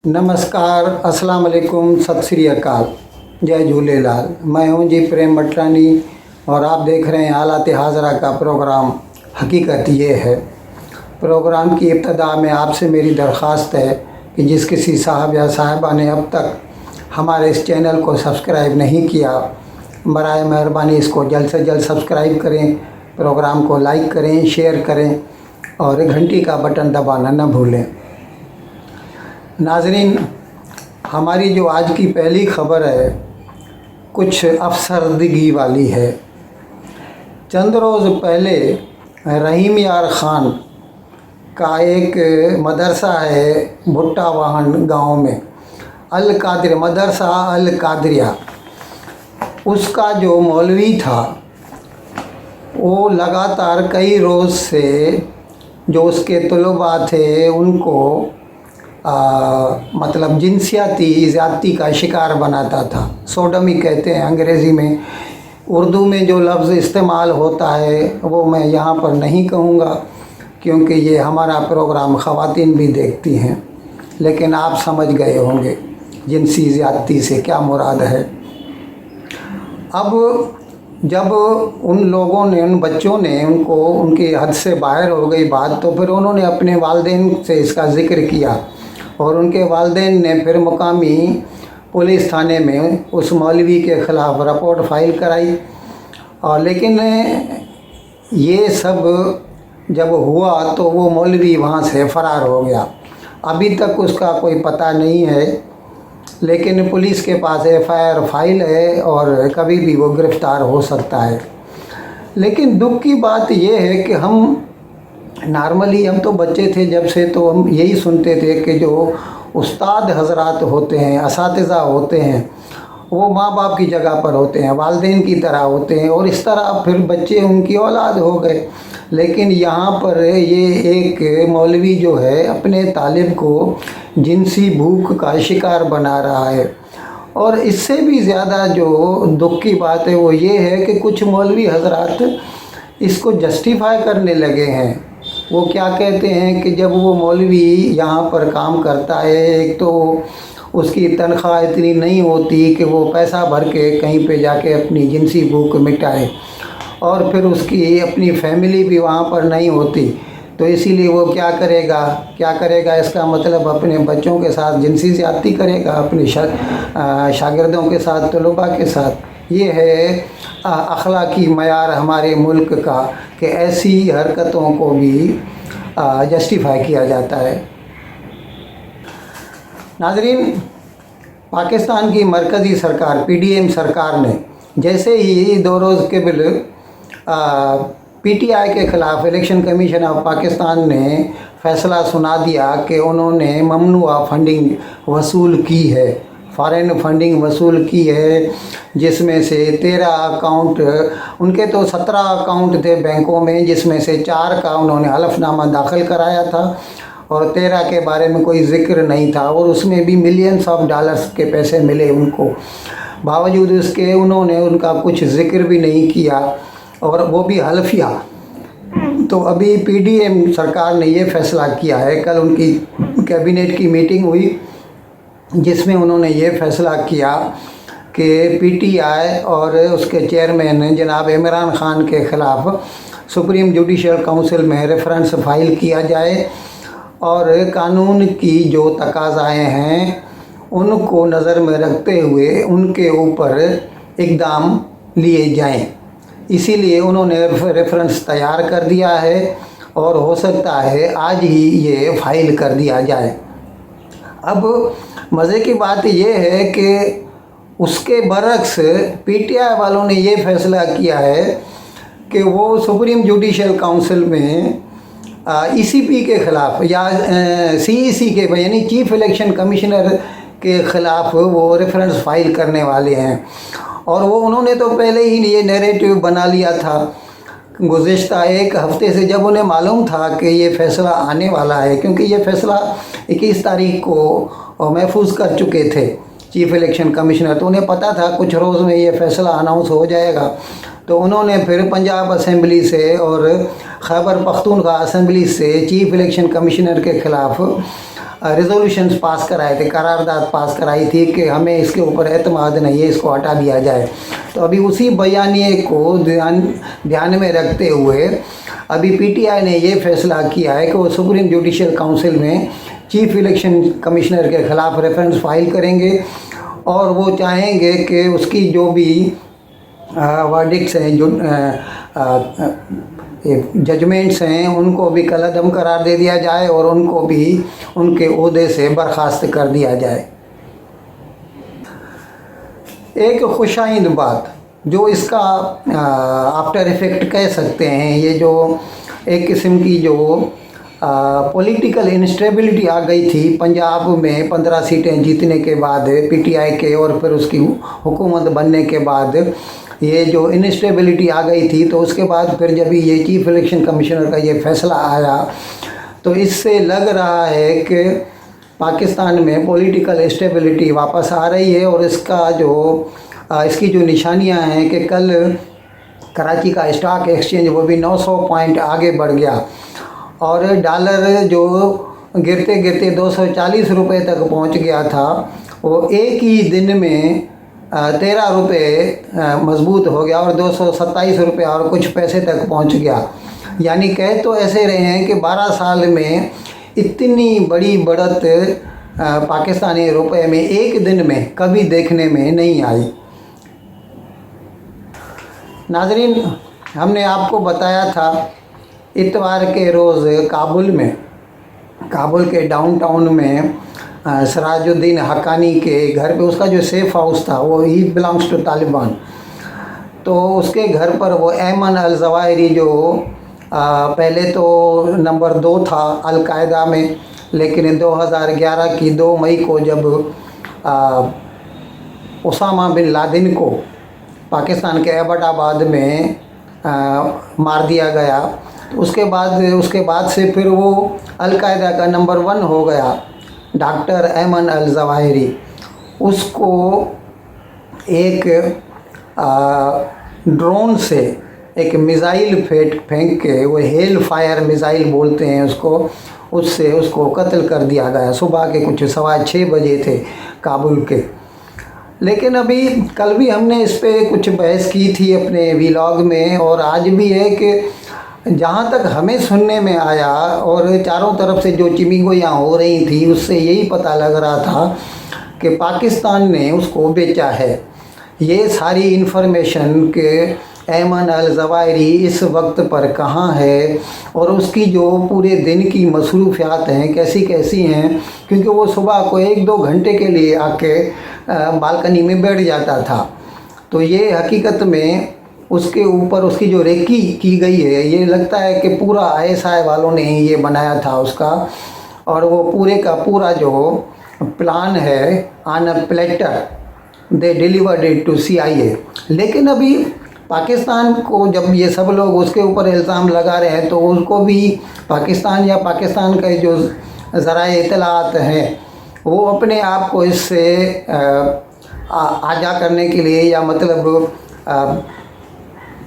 नमस्कार, अस्सलाम वालेकुम, सत श्री अकाल, जय झूलेलाल। मैं हूं जी प्रेम मटरानी और आप देख रहे हैं हालात हाज़रा का प्रोग्राम हकीकत ये है। प्रोग्राम की इब्तदा में आपसे मेरी दरख्वास्त है कि जिस किसी साहब या साहिबा ने अब तक हमारे इस चैनल को सब्सक्राइब नहीं किया, बराए मेहरबानी इसको जल्द से जल्द सब्सक्राइब करें, प्रोग्राम को लाइक करें, शेयर करें और घंटी का बटन दबाना न भूलें। नाज़रीन, हमारी जो आज की पहली ख़बर है कुछ अफसरदगी वाली है। चंद रोज़ पहले रहीम यार ख़ान का एक मदरसा है भुट्टा वाहन गाँव में, अल कादर मदरसा अल कादरिया। उसका जो मौलवी था वो लगातार कई रोज़ से जो उसके तलबा थे उनको मतलब जिनसियाती ज़्यादती का शिकार बनाता था। सोडमी कहते हैं अंग्रेज़ी में। उर्दू में जो लफ्ज़ इस्तेमाल होता है वो मैं यहाँ पर नहीं कहूँगा क्योंकि ये हमारा प्रोग्राम ख़वातीन भी देखती हैं, लेकिन आप समझ गए होंगे जिनसी ज़्यादती से क्या मुराद है। अब जब उन लोगों ने, उन बच्चों ने उनको उनकी हद से बाहर हो गई बात, तो फिर उन्होंने अपने वालिदैन से इसका ज़िक्र किया और उनके वालिदैन ने फिर मुकामी पुलिस थाने में उस मौलवी के ख़िलाफ़ रिपोर्ट फ़ाइल कराई। और लेकिन ये सब जब हुआ तो वो मौलवी वहाँ से फ़रार हो गया। अभी तक उसका कोई पता नहीं है, लेकिन पुलिस के पास FIR फाइल है और कभी भी वो गिरफ़्तार हो सकता है। लेकिन दुख की बात ये है कि हम तो बच्चे थे जब से, तो हम यही सुनते थे कि जो उस्ताद हज़रात होते हैं, असातिज़ा होते हैं, वो माँ बाप की जगह पर होते हैं, वालिदैन की तरह होते हैं और इस तरह फिर बच्चे उनकी औलाद हो गए। लेकिन यहाँ पर ये एक मौलवी जो है अपने तालिब को जिनसी भूख का शिकार बना रहा है। और इससे भी ज़्यादा जो दुख की बात है वो ये है कि कुछ मौलवी हज़रात इसको जस्टिफाई करने लगे हैं। वो क्या कहते हैं कि जब वो मौलवी यहाँ पर काम करता है, एक तो उसकी तनख्वाह इतनी नहीं होती कि वो पैसा भर के कहीं पे जाके अपनी जिनसी भूख मिटाए, और फिर उसकी अपनी फैमिली भी वहाँ पर नहीं होती, तो इसीलिए वो क्या करेगा इसका मतलब अपने बच्चों के साथ जिनसी ज़्यादती करेगा, अपने शागिर्दों के साथ, तलबा के साथ। ये है अखलाकी मयार हमारे मुल्क का कि ऐसी हरकतों को भी जस्टिफाई किया जाता है। नाज़रीन, पाकिस्तान की मरकज़ी सरकार PDM सरकार ने जैसे ही 2 रोज़ कबल PTI के ख़िलाफ़ इलेक्शन कमीशन ऑफ पाकिस्तान ने फ़ैसला सुना दिया कि उन्होंने ममनुआ फंडिंग वसूल की है, फ़ॉरेन फंडिंग वसूल की है, जिसमें से 13 अकाउंट, उनके तो 17 अकाउंट थे बैंकों में, जिसमें से 4 का उन्होंने हलफनामा दाखिल कराया था और 13 के बारे में कोई ज़िक्र नहीं था, और उसमें भी मिलियंस ऑफ डॉलर्स के पैसे मिले उनको। बावजूद उसके उन्होंने उनका कुछ ज़िक्र भी नहीं किया, और वो भी हल्फिया। तो अभी PDM सरकार ने ये फ़ैसला किया है, कल उनकी कैबिनेट की मीटिंग हुई जिसमें उन्होंने ये फ़ैसला किया कि PTI और उसके चेयरमैन जनाब इमरान ख़ान के ख़िलाफ़ सुप्रीम जुडिशल काउंसिल में रेफरेंस फ़ाइल किया जाए और कानून की जो तकाज़ाएँ हैं उनको नज़र में रखते हुए उनके ऊपर इक़दाम लिए जाएं। इसीलिए उन्होंने रेफरेंस तैयार कर दिया है और हो सकता है आज ही ये फ़ाइल कर दिया जाए। अब मज़े की बात ये है कि उसके बरक्स PTI वालों ने ये फ़ैसला किया है कि वो सुप्रीम जुडिशल काउंसिल में ECP के ख़िलाफ़ या CEC के यानी चीफ़ इलेक्शन कमिश्नर के ख़िलाफ़ वो रेफरेंस फ़ाइल करने वाले हैं। और वो उन्होंने तो पहले ही ये नैरेटिव बना लिया था गुज़िश्ता 1 हफ़्ते से, जब उन्हें मालूम था कि ये फ़ैसला आने वाला है, क्योंकि ये फ़ैसला 21 तारीख को महफूज कर चुके थे चीफ़ इलेक्शन कमिश्नर, तो उन्हें पता था कुछ रोज़ में ये फ़ैसला अनाउंस हो जाएगा। तो उन्होंने फिर पंजाब असम्बली से और खैबर पख्तूनख्वा असम्बली से चीफ़ इलेक्शन कमिश्नर के ख़िलाफ़ रेजोल्यूशंस पास कराए थे, करारदाद पास कराई थी कि हमें इसके ऊपर एतमाद नहीं है, इसको हटा दिया जाए। तो अभी उसी बयानिए को ध्यान में रखते हुए अभी पीटीआई ने ये फैसला किया है कि वो सुप्रीम जुडिशियल काउंसिल में चीफ इलेक्शन कमिश्नर के ख़िलाफ़ रेफरेंस फाइल करेंगे और वो चाहेंगे कि उसकी जो भी वर्डिक्ट्स हैं, जो जजमेंट्स हैं, उनको भी कलअदम करार दे दिया जाए और उनको भी उनके ओहदे से बर्खास्त कर दिया जाए। एक खुशाइंद बात जो इसका आफ्टर इफ़ेक्ट कह सकते हैं, ये जो एक किस्म की जो पॉलिटिकल इंस्टेबिलिटी आ गई थी पंजाब में 15 सीटें जीतने के बाद पीटीआई के, और फिर उसकी हुकूमत बनने के बाद ये जो इंस्टेबिलिटी आ गई थी, तो उसके बाद फिर जब ये चीफ इलेक्शन कमिश्नर का ये फैसला आया तो इससे लग रहा है कि पाकिस्तान में पॉलिटिकल स्टेबिलिटी वापस आ रही है। और इसकी जो निशानियां हैं कि कल कराची का स्टॉक एक्सचेंज वो भी 900 पॉइंट आगे बढ़ गया और डॉलर जो गिरते गिरते 240 रुपये तक पहुंच गया था, वो एक ही दिन में 13 रुपये मजबूत हो गया और 227 रुपये और कुछ पैसे तक पहुंच गया। यानी कह तो ऐसे रहे हैं कि 12 साल में इतनी बड़ी बढ़त पाकिस्तानी रुपए में एक दिन में कभी देखने में नहीं आई। नाजरीन, हमने आपको बताया था इतवार के रोज़ काबुल के डाउनटाउन में सराजुद्दीन हक्कानी के घर पे, उसका जो सेफ हाउस था वो ही बिलोंग्स टू तालिबान, तो उसके घर पर वो ऐमन अल ज़वाहिरी जो पहले तो नंबर 2 था अलकायदा में, लेकिन 2011 की 2 मई को जब उसामा बिन लादेन को पाकिस्तान के एबटाबाद में मार दिया गया, तो उसके बाद से फिर वो अलकायदा का नंबर 1 हो गया डॉक्टर ऐमन अल ज़वाहिरी। उसको एक ड्रोन से एक मिज़ाइल फेंक के, वो हेल फायर मिज़ाइल बोलते हैं उससे उसको कत्ल कर दिया गया। सुबह के कुछ 6:15 बजे थे काबुल के। लेकिन अभी कल भी हमने इस पे कुछ बहस की थी अपने व्लॉग में, और आज भी है कि जहाँ तक हमें सुनने में आया और चारों तरफ से जो चिमिंगोयाँ हो रही थी, उससे यही पता लग रहा था कि पाकिस्तान ने उसको बेचा है। ये सारी इन्फॉर्मेशन के ऐमन अल ज़वाहिरी इस वक्त पर कहाँ है और उसकी जो पूरे दिन की मसरूफियात हैं कैसी हैं, क्योंकि वो सुबह को 1-2 घंटे के लिए आके बालकनी में बैठ जाता था। तो ये हकीकत में उसके ऊपर उसकी जो रेकी की गई है, ये लगता है कि पूरा ISI वालों ने ही ये बनाया था उसका, और वो पूरे का पूरा जो प्लान है on a platter they delivered it to CIA। लेकिन अभी पाकिस्तान को जब ये सब लोग उसके ऊपर इल्ज़ाम लगा रहे हैं, तो उसको भी पाकिस्तान या पाकिस्तान के जो ज़राए इत्तलात हैं वो अपने आप को इससे आजा करने के लिए या मतलब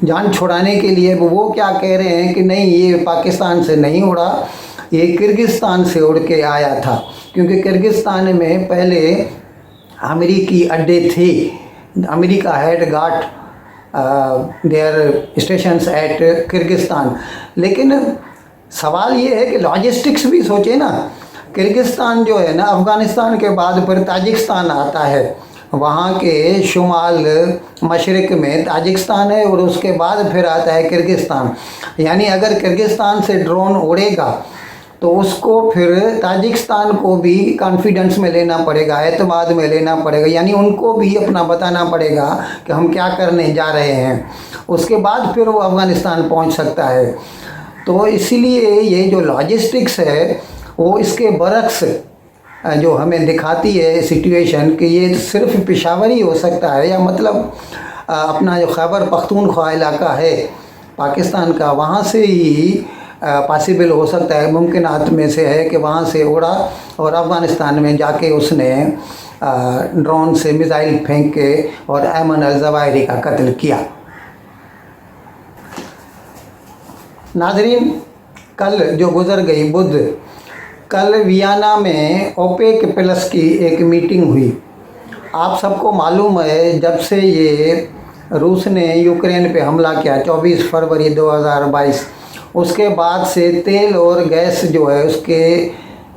जान छुड़ाने के लिए वो क्या कह रहे हैं कि नहीं, ये पाकिस्तान से नहीं उड़ा, ये किर्गिस्तान से उड़ के आया था, क्योंकि किर्गिस्तान में पहले अमेरिकी अड्डे थे। America had got their stations at Kyrgyzstan. लेकिन सवाल ये है कि लॉजिस्टिक्स भी सोचे ना, किर्गिस्तान जो है ना, अफ़गानिस्तान के बाद फिर ताजिकिस्तान आता है, वहाँ के शुमाल मशरिक़ में ताजिकिस्तान है और उसके बाद फिर आता है किर्गिस्तान। यानी अगर किर्गिस्तान से ड्रोन उड़ेगा तो उसको फिर ताजिकिस्तान को भी कॉन्फिडेंस में लेना पड़ेगा, एतमाद में लेना पड़ेगा, यानी उनको भी अपना बताना पड़ेगा कि हम क्या करने जा रहे हैं, उसके बाद फिर वो अफ़गानिस्तान पहुंच सकता है। तो इसीलिए ये जो लॉजिस्टिक्स है वो इसके बरक्स जो हमें दिखाती है सिचुएशन कि ये सिर्फ पेशावर ही हो सकता है, या मतलब अपना जो खैबर पख्तूनख्वा इलाका है पाकिस्तान का, वहाँ से ही पॉसिबल हो सकता है, मुमकिनात में से है कि वहाँ से उड़ा और अफ़गानिस्तान में जाके उसने ड्रोन से मिज़ाइल फेंक के और ऐमन अल ज़वाहिरी का कत्ल किया। नाज़रीन, कल जो गुज़र गई बुध, कल वियना में ओपेक प्लस की एक मीटिंग हुई। आप सबको मालूम है, जब से ये रूस ने यूक्रेन पे हमला किया 24 फरवरी 2022, उसके बाद से तेल और गैस जो है उसके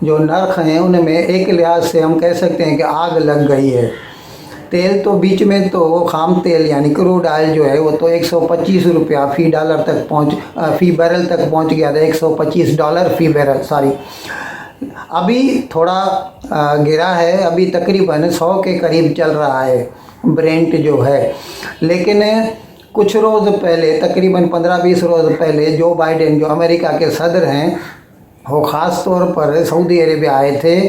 जो नर्ख हैं उनमें एक लिहाज से हम कह सकते हैं कि आग लग गई है। तेल तो बीच में तो खाम तेल यानी क्रूड ऑयल जो है वो तो 125 रुपया फ़ी बैरल तक पहुंच गया था। $125 फ़ी बैरल, सॉरी। अभी थोड़ा गिरा है, अभी तकरीबन 100 के करीब चल रहा है ब्रेंट जो है। लेकिन कुछ रोज़ पहले, तकरीबन 15-20 रोज़ पहले, जो बाइडेन जो अमेरिका के सदर हैं वो ख़ास तौर पर सऊदी अरेबिया आए थे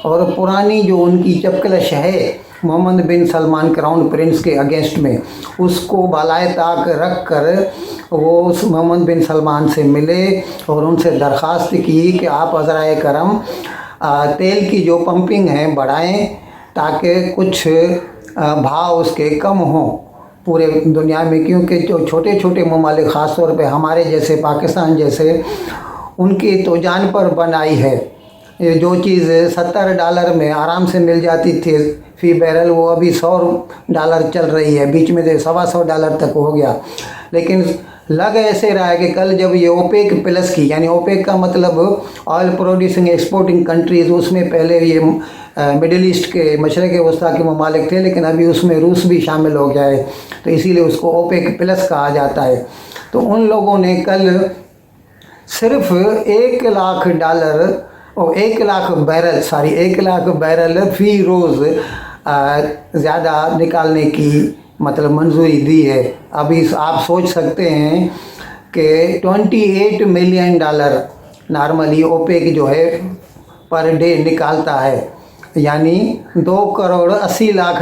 और पुरानी जो उनकी चपकलश है Mohammad bin Salman crown Prince के अगेंस्ट में, उसको बालाए ताक रख कर वो उस मोहम्मद बिन सलमान से मिले और उनसे दरख्वास्त की कि आप अज़राए करम तेल की जो पंपिंग है बढ़ाएं ताकि कुछ भाव उसके कम हों पूरे दुनिया में, क्योंकि जो छोटे छोटे ममालिक ख़ास तौर पे हमारे जैसे पाकिस्तान जैसे, उनकी तो जान पर बनाई है। ये जो चीज़ $70 में आराम से मिल जाती थी फ़ी बैरल, वो अभी $100 चल रही है, बीच में से $125 तक हो गया। लेकिन लग ऐसे रहा है कि कल जब ये ओपेक प्लस की, यानी ओपेक का मतलब ऑयल प्रोड्यूसिंग एक्सपोर्टिंग कंट्रीज़, उसमें पहले ये मिडिल ईस्ट के मशरक़ वस्ता के ममालिक थे, लेकिन अभी उसमें रूस भी शामिल हो गया है, तो इसीलिए उसको ओपेक प्लस कहा जाता है। तो उन लोगों ने कल सिर्फ $1 लाख और 1 लाख बैरल फ़ी रोज़ ज़्यादा निकालने की मतलब मंजूरी दी है। अभी आप सोच सकते हैं कि $28 मिलियन नॉर्मली ओपेक जो है पर डे निकालता है, यानी 2 करोड़ 80 लाख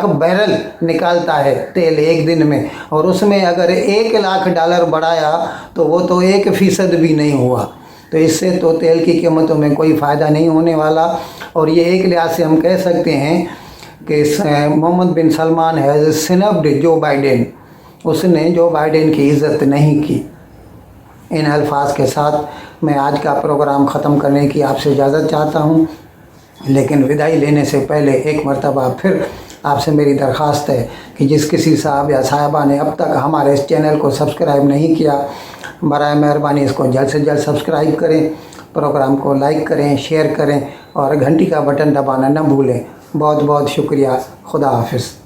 बैरल निकालता है तेल एक दिन में, और उसमें अगर $1 लाख बढ़ाया तो वो तो 1% भी नहीं हुआ। तो इससे तो तेल की कीमतों में कोई फ़ायदा नहीं होने वाला। और ये एक लिहाज से हम कह सकते हैं कि Mohammed bin Salman has snubbed Joe Biden, उसने जो बाइडेन की इज़्ज़त नहीं की। इन अल्फाज के साथ मैं आज का प्रोग्राम ख़त्म करने की आपसे इजाज़त चाहता हूँ, लेकिन विदाई लेने से पहले एक मरतबा फिर आपसे मेरी दरख्वास्त है कि जिस किसी साहब या साहिबा ने अब तक हमारे इस चैनल को सब्सक्राइब नहीं किया, बराए मेहरबानी इसको जल्द से जल्द सब्सक्राइब करें, प्रोग्राम को लाइक करें, शेयर करें और घंटी का बटन दबाना न भूलें। बहुत बहुत शुक्रिया। खुदा हाफिज़।